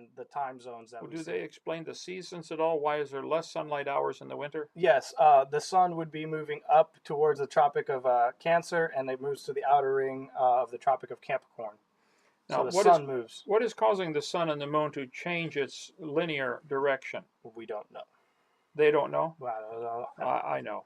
on the time zones that Well, we do see. they explain the seasons at all? Why is there less sunlight hours in the winter? Yes, the sun would be moving up towards the Tropic of Cancer, and it moves to the outer ring of the Tropic of Capricorn. Now, So the sun moves. what is causing the sun and the moon to change its linear direction? We don't know. They don't know? Wow. I know.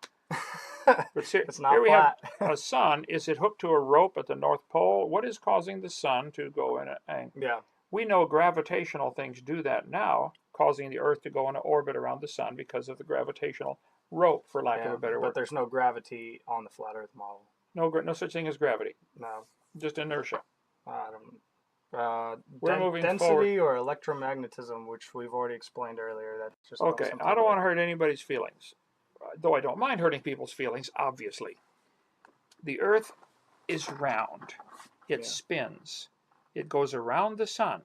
But It's not here we flat. have a sun. Is it hooked to a rope at the North Pole? What is causing the sun to go in a... Yeah. We know gravitational things do that now, causing the Earth to go in an orbit around the sun because of the gravitational rope, for lack of a better word. But there's no gravity on the flat Earth model. No such thing as gravity. No. Just inertia. We're moving density forward. Or electromagnetism, which we've already explained earlier. That's just okay. I don't want to hurt anybody's feelings, though I don't mind hurting people's feelings, obviously. The Earth is round. It spins. It goes around the sun.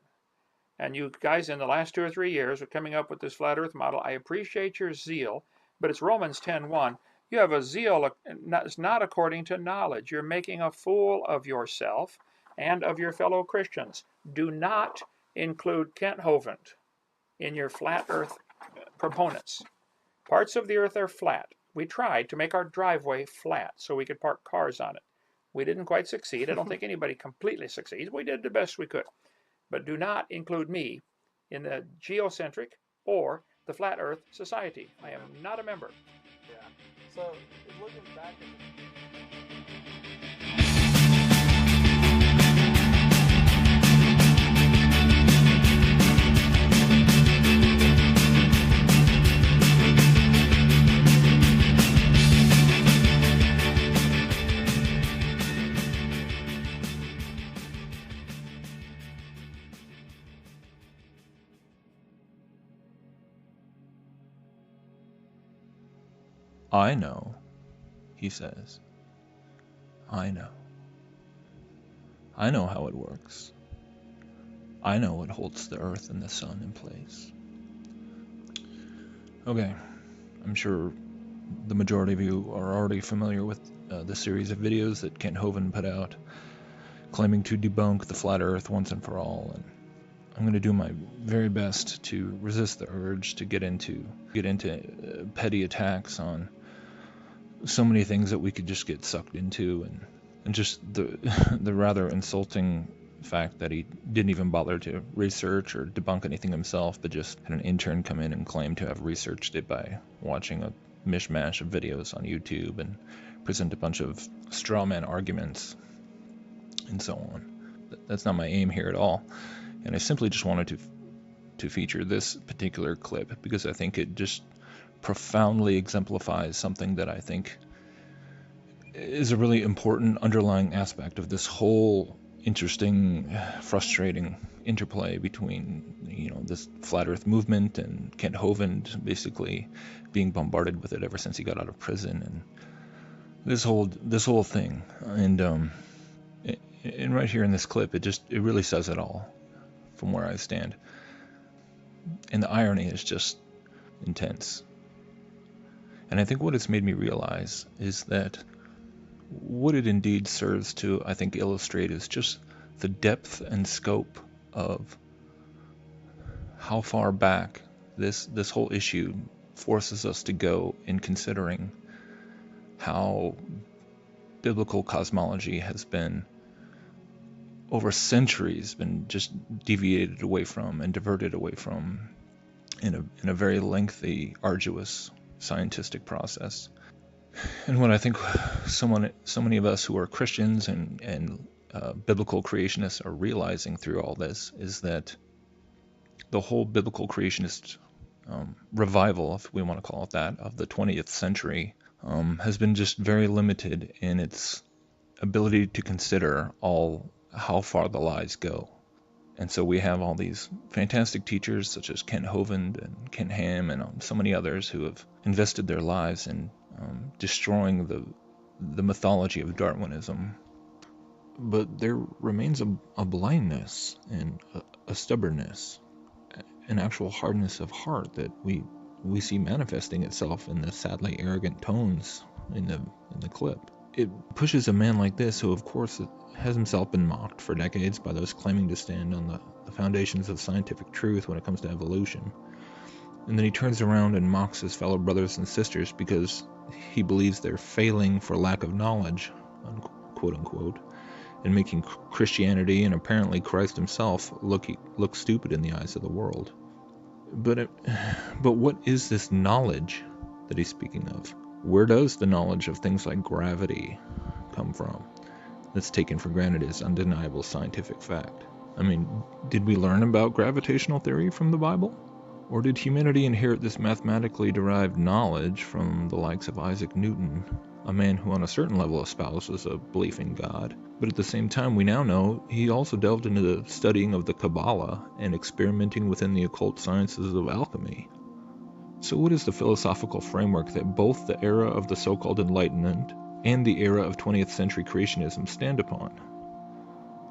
And you guys in the last 2 or 3 years are coming up with this flat Earth model. I appreciate your zeal, but it's Romans 10:1. You have a zeal that's not according to knowledge. You're making a fool of yourself and of your fellow Christians. Do not include Kent Hovind in your flat Earth proponents. Parts of the Earth are flat. We tried to make our driveway flat so we could park cars on it. We didn't quite succeed. I don't think anybody completely succeeds. We did the best we could. But do not include me in the geocentric or the Flat Earth Society. I am not a member. Yeah. So, looking back at I know, he says. I know. I know how it works. I know what holds the earth and the sun in place. Okay, I'm sure the majority of you are already familiar with the series of videos that Kent Hovind put out, claiming to debunk the flat earth once and for all, and I'm going to do my very best to resist the urge to get into petty attacks on so many things that we could just get sucked into, and just the rather insulting fact that he didn't even bother to research or debunk anything himself, but just had an intern come in and claim to have researched it by watching a mishmash of videos on YouTube and present a bunch of straw man arguments and so on. That's not my aim here at all, and I simply just wanted to feature this particular clip because I think it just profoundly exemplifies something that I think is a really important underlying aspect of this whole interesting, frustrating interplay between, this flat earth movement and Kent Hovind basically being bombarded with it ever since he got out of prison, and this whole thing. And right here in this clip, it really says it all from where I stand. And the irony is just intense. And I think what it's made me realize is that what it indeed serves to, I think, illustrate is just the depth and scope of how far back this whole issue forces us to go in considering how biblical cosmology has been over centuries been just deviated away from and diverted away from in a very lengthy, arduous scientific process. And what I think so many of us who are Christians and biblical creationists are realizing through all this is that the whole biblical creationist revival, if we want to call it that, of the 20th century has been just very limited in its ability to consider how far the lies go. And so we have all these fantastic teachers such as Kent Hovind and Ken Ham and so many others who have invested their lives in destroying the mythology of Darwinism. But there remains a blindness and a stubbornness, an actual hardness of heart that we see manifesting itself in the sadly arrogant tones in the clip. It pushes a man like this, who of course has himself been mocked for decades by those claiming to stand on the foundations of scientific truth when it comes to evolution. And then he turns around and mocks his fellow brothers and sisters because he believes they're failing for lack of knowledge, quote unquote, and making Christianity and apparently Christ himself look stupid in the eyes of the world. But what is this knowledge that he's speaking of? Where does the knowledge of things like gravity come from? That's taken for granted as undeniable scientific fact. I mean, did we learn about gravitational theory from the Bible? Or did humanity inherit this mathematically derived knowledge from the likes of Isaac Newton, a man who on a certain level espouses a belief in God? But at the same time, we now know he also delved into the studying of the Kabbalah and experimenting within the occult sciences of alchemy. So what is the philosophical framework that both the era of the so-called Enlightenment and the era of 20th century creationism stand upon?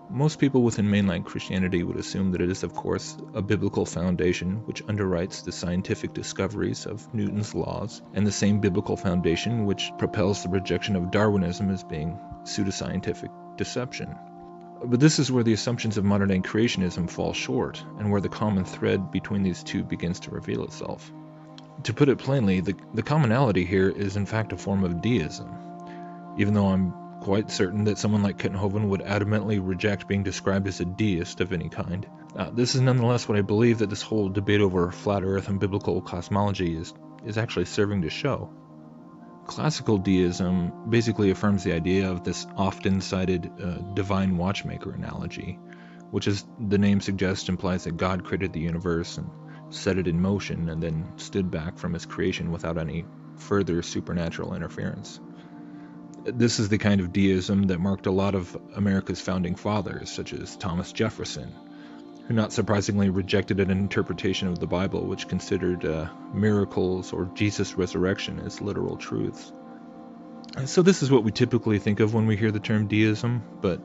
Most people within mainline Christianity would assume that it is, of course, a biblical foundation which underwrites the scientific discoveries of Newton's laws, and the same biblical foundation which propels the rejection of Darwinism as being pseudoscientific deception. But this is where the assumptions of modern-day creationism fall short, and where the common thread between these two begins to reveal itself. To put it plainly, the commonality here is in fact a form of deism, even though I'm quite certain that someone like Kent Hovind would adamantly reject being described as a deist of any kind. This is nonetheless what I believe that this whole debate over flat earth and biblical cosmology is actually serving to show. Classical deism basically affirms the idea of this often cited divine watchmaker analogy, which, as the name suggests, implies that God created the universe and set it in motion and then stood back from his creation without any further supernatural interference. This is the kind of deism that marked a lot of America's founding fathers, such as Thomas Jefferson, who not surprisingly rejected an interpretation of the Bible which considered miracles or Jesus' resurrection as literal truths. And so this is what we typically think of when we hear the term deism, but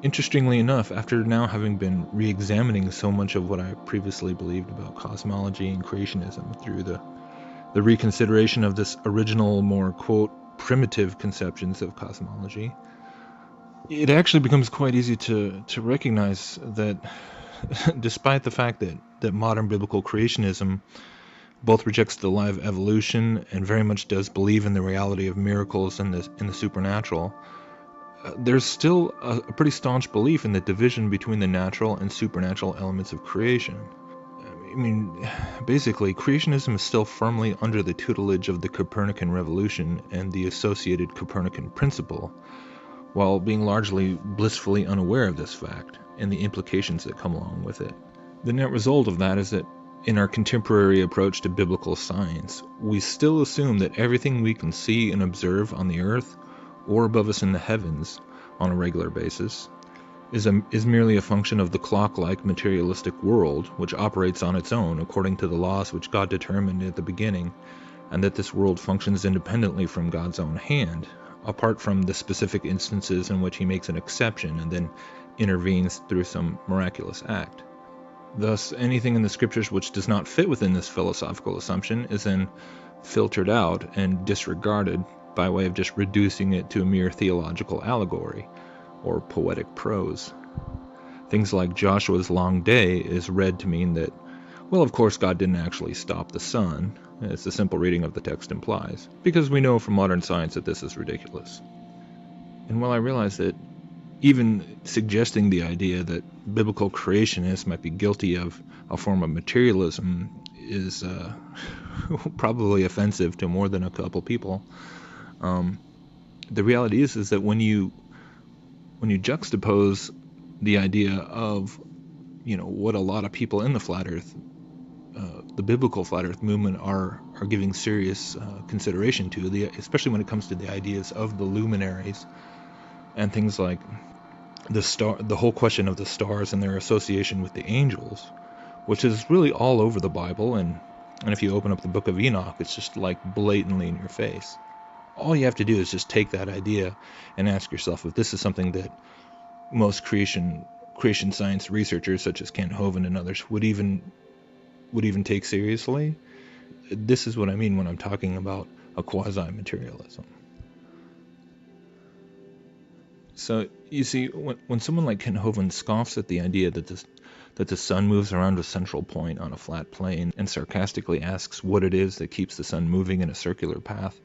interestingly enough, after now having been re-examining so much of what I previously believed about cosmology and creationism through the reconsideration of this original, more, quote, primitive conceptions of cosmology, it actually becomes quite easy to recognize that despite the fact that modern biblical creationism both rejects the lie of evolution and very much does believe in the reality of miracles and the supernatural, there's still a pretty staunch belief in the division between the natural and supernatural elements of creation. I mean, basically, creationism is still firmly under the tutelage of the Copernican revolution and the associated Copernican principle, while being largely blissfully unaware of this fact and the implications that come along with it. The net result of that is that in our contemporary approach to biblical science, we still assume that everything we can see and observe on the earth or above us in the heavens on a regular basis is merely a function of the clock-like materialistic world which operates on its own according to the laws which God determined at the beginning, and that this world functions independently from God's own hand, apart from the specific instances in which he makes an exception and then intervenes through some miraculous act. Thus, anything in the scriptures which does not fit within this philosophical assumption is then filtered out and disregarded by way of just reducing it to a mere theological allegory or poetic prose. Things like Joshua's long day is read to mean that, well, of course God didn't actually stop the sun, as the simple reading of the text implies, because we know from modern science that this is ridiculous. And while I realize that even suggesting the idea that biblical creationists might be guilty of a form of materialism is probably offensive to more than a couple people, the reality is that when you juxtapose the idea of, what a lot of people in the flat earth, the biblical flat earth movement are giving serious consideration to, especially when it comes to the ideas of the luminaries and things like the whole question of the stars and their association with the angels, which is really all over the Bible, and if you open up the book of Enoch, it's just like blatantly in your face. All you have to do is just take that idea and ask yourself if this is something that most creation science researchers such as Kent Hovind and others would even take seriously. This is what I mean when I'm talking about a quasi-materialism. So you see, when someone like Kent Hovind scoffs at the idea that that the sun moves around a central point on a flat plane, and sarcastically asks what it is that keeps the sun moving in a circular path,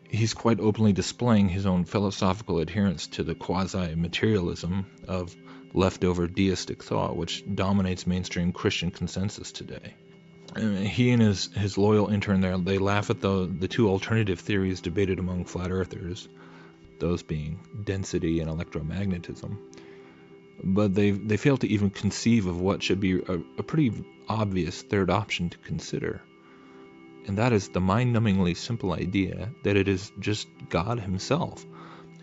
he's quite openly displaying his own philosophical adherence to the quasi-materialism of leftover deistic thought which dominates mainstream Christian consensus today. He and his loyal intern there, they laugh at the two alternative theories debated among flat earthers, those being density and electromagnetism. But they fail to even conceive of what should be a pretty obvious third option to consider. And that is the mind-numbingly simple idea that it is just God himself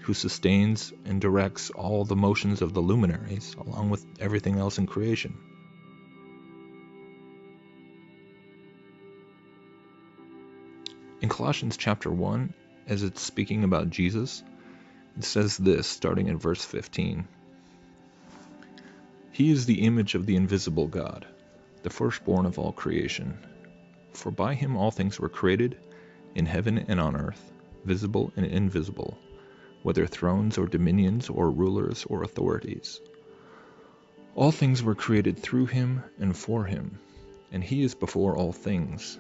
who sustains and directs all the motions of the luminaries, along with everything else in creation. In Colossians chapter 1, as it's speaking about Jesus, it says this, starting in verse 15. He is the image of the invisible God, the firstborn of all creation. For by him all things were created, in heaven and on earth, visible and invisible, whether thrones or dominions or rulers or authorities. All things were created through him and for him, and he is before all things,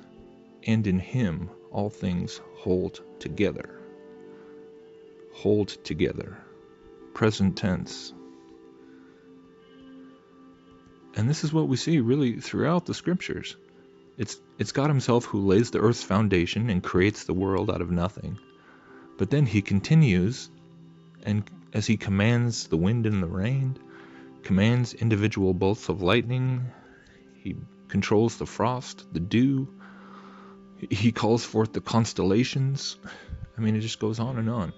and in him all things hold together. Hold together. Present tense. And this is what we see really throughout the scriptures. It's God himself who lays the earth's foundation and creates the world out of nothing. But then he continues, and as he commands the wind and the rain, commands individual bolts of lightning, he controls the frost, the dew, he calls forth the constellations. I mean, it just goes on and on.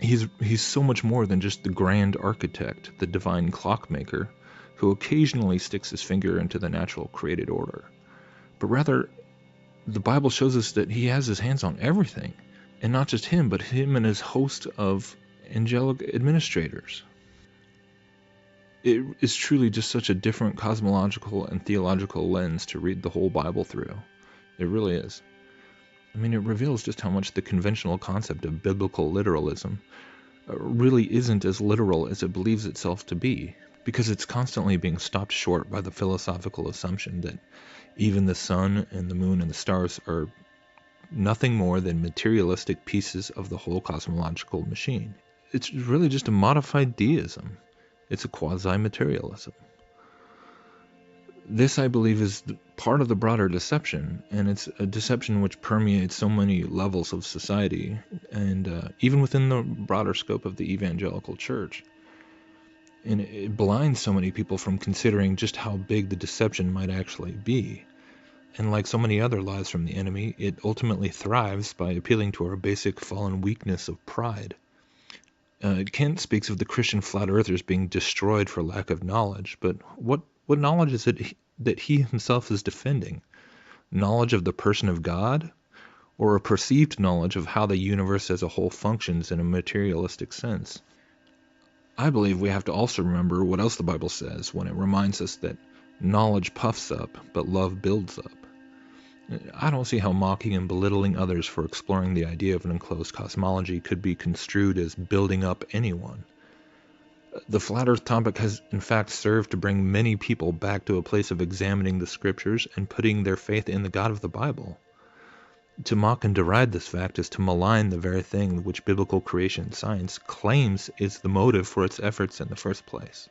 He's so much more than just the grand architect, the divine clockmaker, who occasionally sticks his finger into the natural created order. But rather, the Bible shows us that he has his hands on everything. And not just him, but him and his host of angelic administrators. It is truly just such a different cosmological and theological lens to read the whole Bible through. It really is. I mean, it reveals just how much the conventional concept of biblical literalism really isn't as literal as it believes itself to be, because it's constantly being stopped short by the philosophical assumption that even the sun and the moon and the stars are nothing more than materialistic pieces of the whole cosmological machine. It's really just a modified deism. It's a quasi-materialism. This, I believe, is part of the broader deception, and it's a deception which permeates so many levels of society, and even within the broader scope of the evangelical church. And it blinds so many people from considering just how big the deception might actually be. And like so many other lies from the enemy, it ultimately thrives by appealing to our basic fallen weakness of pride. Kent speaks of the Christian flat earthers being destroyed for lack of knowledge, but what knowledge is it that he himself is defending? Knowledge of the person of God, or a perceived knowledge of how the universe as a whole functions in a materialistic sense? I believe we have to also remember what else the Bible says when it reminds us that knowledge puffs up, but love builds up. I don't see how mocking and belittling others for exploring the idea of an enclosed cosmology could be construed as building up anyone. The flat earth topic has in fact served to bring many people back to a place of examining the scriptures and putting their faith in the God of the Bible. To mock and deride this fact is to malign the very thing which biblical creation science claims is the motive for its efforts in the first place.